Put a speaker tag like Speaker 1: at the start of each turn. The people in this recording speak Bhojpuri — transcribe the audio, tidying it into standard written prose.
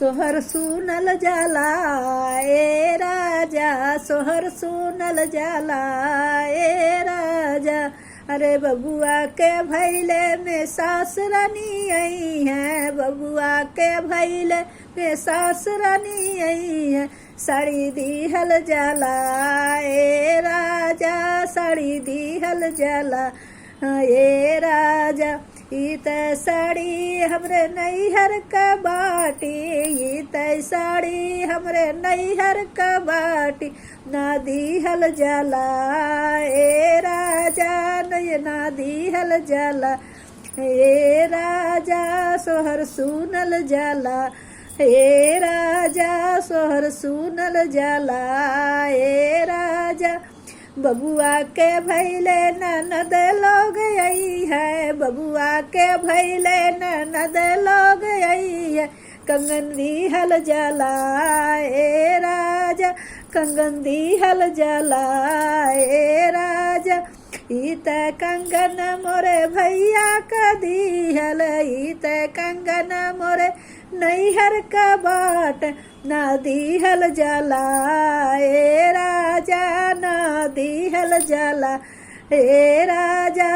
Speaker 1: सोहर सुनल जाला ए राजा, सोहर सुनल जाला ए राजा। अरे बबुआ के भैले में सास रानी आई है, बबुआ के भैले में सास रानी आई है। साड़ी दिहल जाला ए राजा, साड़ी दिहल जाला ए राजा। ई त साड़ी हमरे नैहर का बाटी, ई त साड़ी हमरे नैहर का बाटी। ना दिहल जाला ए राजा, ना दिहल जाला ए राजा। सोहर सुनल जाला ए राजा, सोहर सुनल जाला ए राजा। बबुआ के भैले ननद लोग आई है, बबुआ के भैले ननद लोग आई है। कंगन दिहल जाला ए राजा, कंगन दिहल जाला ए राजा। ई त कंगन मोरे भैया का दिहल, ई त कंगन मोरे नैहर का बाट। ना दिहल जाला ए राजा, ना दिहल जाला ए राजा।